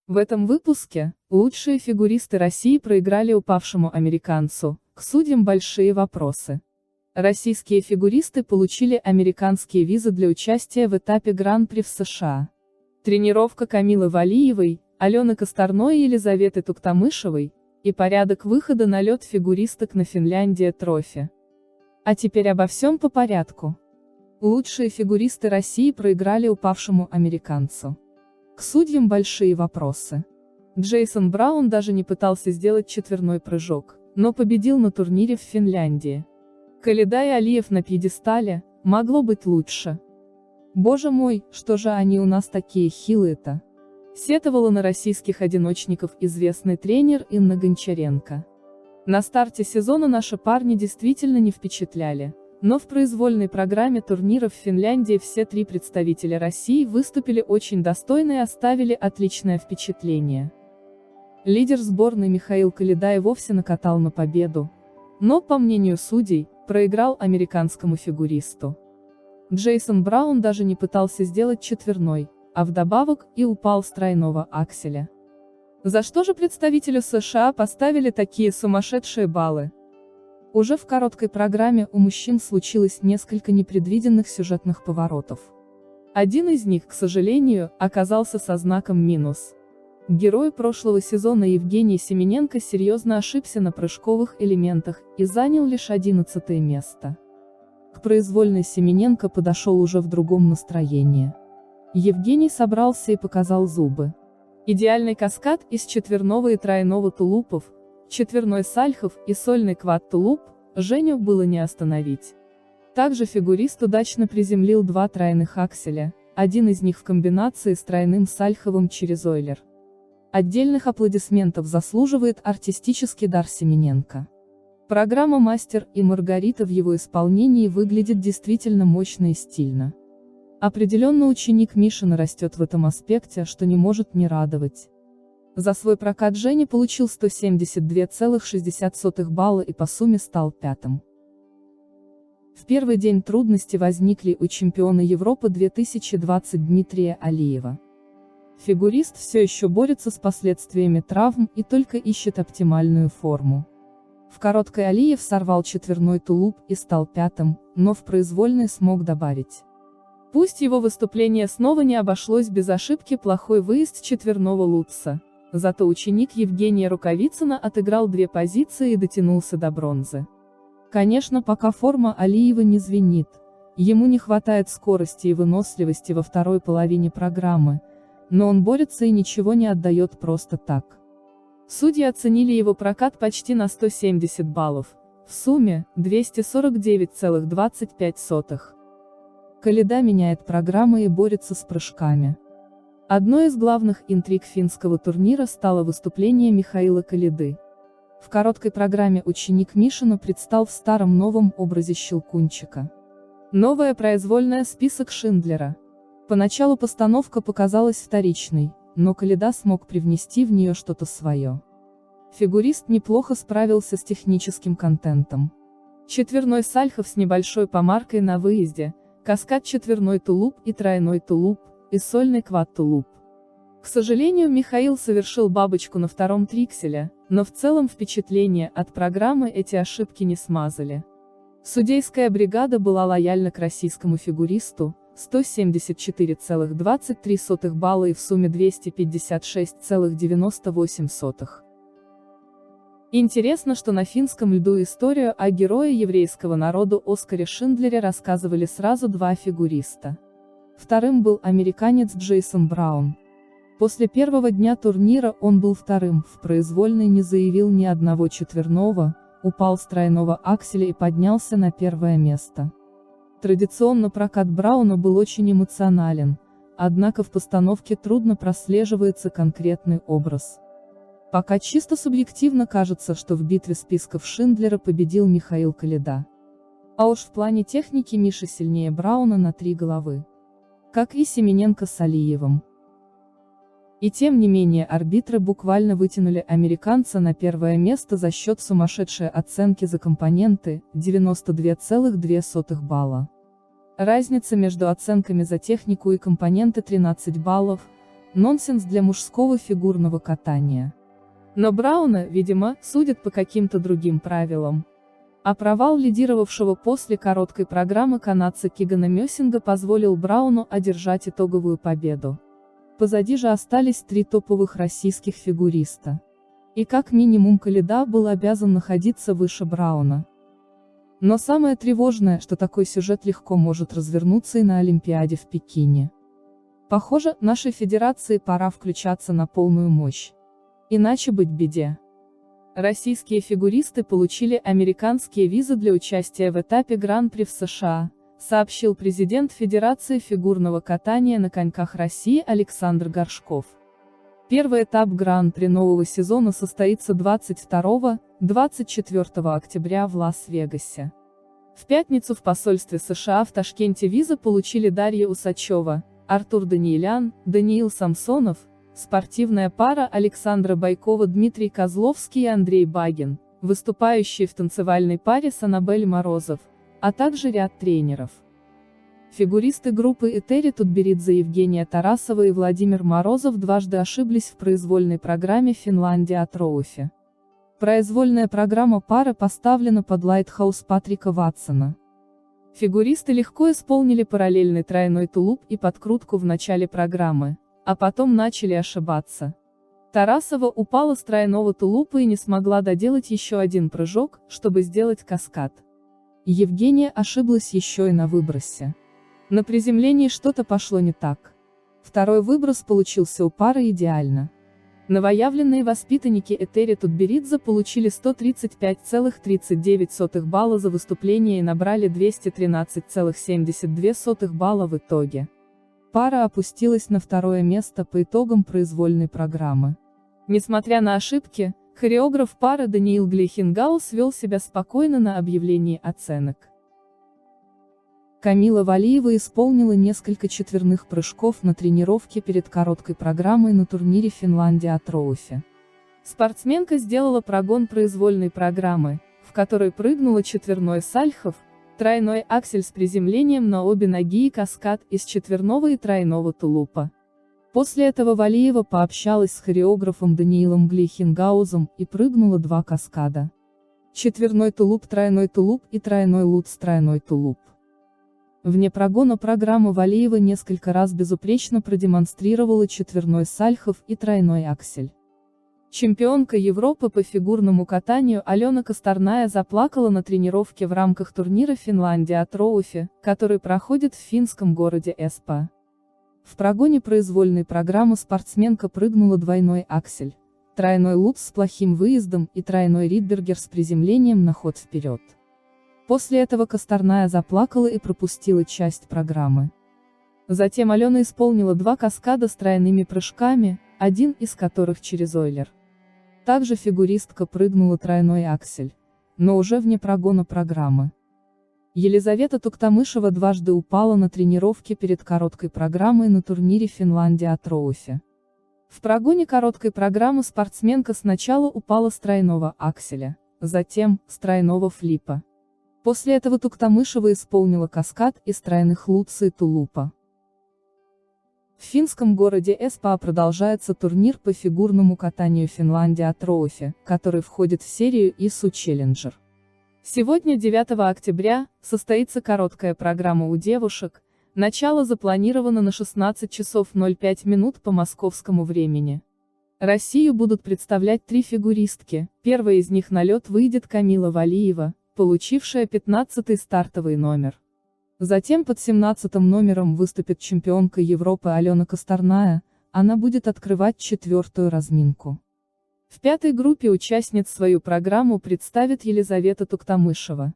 В этом выпуске лучшие фигуристы России проиграли упавшему американцу, к судьям большие вопросы. Российские фигуристы получили американские визы для участия в этапе Гран-при в США. Тренировка Камилы Валиевой, Алены Косторной и Елизаветы Туктамышевой, и порядок выхода на лед фигуристок на Финляндия-трофи. А теперь обо всем по порядку. Лучшие фигуристы России проиграли упавшему американцу. К судьям большие вопросы. Джейсон Браун даже не пытался сделать четверной прыжок, но победил на турнире в Финляндии. Каледа и Алиев на пьедестале, могло быть лучше. Боже мой, что же они у нас такие хилые-то? Сетовала на российских одиночников известный тренер Инна Гончаренко. На старте сезона наши парни действительно не впечатляли, но в произвольной программе турнира в Финляндии все три представителя России выступили очень достойно и оставили отличное впечатление. Лидер сборной Михаил Каледа и вовсе накатал на победу, но, по мнению судей, проиграл американскому фигуристу. Джейсон Браун даже не пытался сделать четверной, а вдобавок и упал с тройного акселя. За что же представителю США поставили такие сумасшедшие баллы? Уже в короткой программе у мужчин случилось несколько непредвиденных сюжетных поворотов. Один из них, к сожалению, оказался со знаком минус. Герой прошлого сезона Евгений Семененко серьезно ошибся на прыжковых элементах и занял лишь 11-е место. К произвольной Семененко подошел уже в другом настроении. Евгений собрался и показал зубы. Идеальный каскад из четверного и тройного тулупов, четверной сальхов и сольный квад-тулуп, Женю было не остановить. Также фигурист удачно приземлил два тройных акселя, один из них в комбинации с тройным сальховым через ойлер. Отдельных аплодисментов заслуживает артистический дар Семененко. Программа «Мастер и Маргарита» в его исполнении выглядит действительно мощно и стильно. Определенно ученик Мишина растет в этом аспекте, что не может не радовать. За свой прокат Женя получил 172,60 балла и по сумме стал пятым. В первый день трудности возникли у чемпиона Европы 2020 Дмитрия Алиева. Фигурист все еще борется с последствиями травм и только ищет оптимальную форму. В короткой Алиев сорвал четверной тулуп и стал пятым, но в произвольной смог добавить. Пусть его выступление снова не обошлось без ошибки плохой выезд четверного лутса, зато ученик Евгения Рукавицына отыграл две позиции и дотянулся до бронзы. Конечно, пока форма Алиева не звенит, ему не хватает скорости и выносливости во второй половине программы, но он борется и ничего не отдает просто так. Судьи оценили его прокат почти на 170 баллов, в сумме – 249,25. Каледа меняет программы и борется с прыжками. Одной из главных интриг финского турнира стало выступление Михаила Каледы. В короткой программе ученик Мишина предстал в старом новом образе Щелкунчика. Новая произвольная список Шиндлера. Поначалу постановка показалась вторичной, но Каледа смог привнести в нее что-то свое. Фигурист неплохо справился с техническим контентом. Четверной сальхов с небольшой помаркой на выезде, каскад четверной тулуп и тройной тулуп, и сольный квад-тулуп. К сожалению, Михаил совершил бабочку на втором трикселе, но в целом впечатление от программы эти ошибки не смазали. Судейская бригада была лояльна к российскому фигуристу, 174,23 балла и в сумме 256,98. Интересно, что на финском льду историю о герое еврейского народа Оскаре Шиндлере рассказывали сразу два фигуриста. Вторым был американец Джейсон Браун. После первого дня турнира он был вторым, в произвольной не заявил ни одного четверного, упал с тройного акселя и поднялся на первое место. Традиционно прокат Брауна был очень эмоционален, однако в постановке трудно прослеживается конкретный образ. Пока чисто субъективно кажется, что в битве списков Шиндлера победил Михаил Каледа. А уж в плане техники Миша сильнее Брауна на 3 головы. Как и Семененко с Алиевым. И тем не менее арбитры буквально вытянули американца на первое место за счет сумасшедшей оценки за компоненты, 92,2 балла. Разница между оценками за технику и компоненты 13 баллов, нонсенс для мужского фигурного катания. Но Брауна, видимо, судят по каким-то другим правилам. А провал лидировавшего после короткой программы канадца Кигана Мёсинга позволил Брауну одержать итоговую победу. Позади же остались 3 топовых российских фигуриста. И как минимум Коляда был обязан находиться выше Брауна. Но самое тревожное, что такой сюжет легко может развернуться и на Олимпиаде в Пекине. Похоже, нашей федерации пора включаться на полную мощь. Иначе быть беде. Российские фигуристы получили американские визы для участия в этапе Гран-при в США, сообщил президент Федерации фигурного катания на коньках России Александр Горшков. Первый этап Гран-при нового сезона состоится 22-24 октября в Лас-Вегасе. В пятницу в посольстве США в Ташкенте визы получили Дарья Усачева, Артур Даниилян, Даниил Самсонов, спортивная пара Александра Байкова, Дмитрий Козловский и Андрей Багин, выступающие в танцевальной паре с Анабель Морозов, а также ряд тренеров. Фигуристы группы Этери Тутберидзе Евгения Тарасова и Владимир Морозов дважды ошиблись в произвольной программе Финляндия Троуфи. Произвольная программа пары поставлена под Лайтхаус Патрика Ватсона. Фигуристы легко исполнили параллельный тройной тулуп и подкрутку в начале программы, а потом начали ошибаться. Тарасова упала с тройного тулупа и не смогла доделать еще один прыжок, чтобы сделать каскад. Евгения ошиблась еще и на выбросе. На приземлении что-то пошло не так. Второй выброс получился у пары идеально. Новоявленные воспитанники Этери Тутберидзе получили 135,39 балла за выступление и набрали 213,72 балла в итоге. Пара опустилась на второе место по итогам произвольной программы. Несмотря на ошибки, хореограф пары Даниил Глейхенгаус вел себя спокойно на объявлении оценок. Камила Валиева исполнила несколько четверных прыжков на тренировке перед короткой программой на турнире Финляндия Троуфи. Спортсменка сделала прогон произвольной программы, в которой прыгнула четверной сальхов, тройной аксель с приземлением на обе ноги и каскад из четверного и тройного тулупа. После этого Валиева пообщалась с хореографом Даниилом Глейхенгаузом и прыгнула 2 каскада. Четверной тулуп и тройной лутс тройной тулуп. Вне прогона программы Валиева несколько раз безупречно продемонстрировала четверной сальхов и тройной аксель. Чемпионка Европы по фигурному катанию Алена Косторная заплакала на тренировке в рамках турнира Финляндия Троуфи, который проходит в финском городе Эспо. В прогоне произвольной программы спортсменка прыгнула двойной аксель, тройной лутс с плохим выездом и тройной ридбергер с приземлением на ход вперед. После этого Косторная заплакала и пропустила часть программы. Затем Алена исполнила 2 каскада с тройными прыжками, один из которых через Ойлер. Также фигуристка прыгнула тройной аксель, но уже вне прогона программы. Елизавета Туктамышева дважды упала на тренировке перед короткой программой на турнире Финляндия Троуфи. В прогоне короткой программы спортсменка сначала упала с тройного акселя, затем с тройного флипа. После этого Туктамышева исполнила каскад из тройных лутса и тулупа. В финском городе Эспо продолжается турнир по фигурному катанию Финляндия Троуфи, который входит в серию ISU Challenger. Сегодня, 9 октября, состоится короткая программа у девушек, начало запланировано на 16 часов 05 минут по московскому времени. Россию будут представлять 3 фигуристки, первая из них на лед выйдет Камила Валиева, получившая 15-й стартовый номер. Затем под 17-м номером выступит чемпионка Европы Алена Косторная, она будет открывать 4-ю разминку. В 5-й группе участниц свою программу представит Елизавета Туктамышева.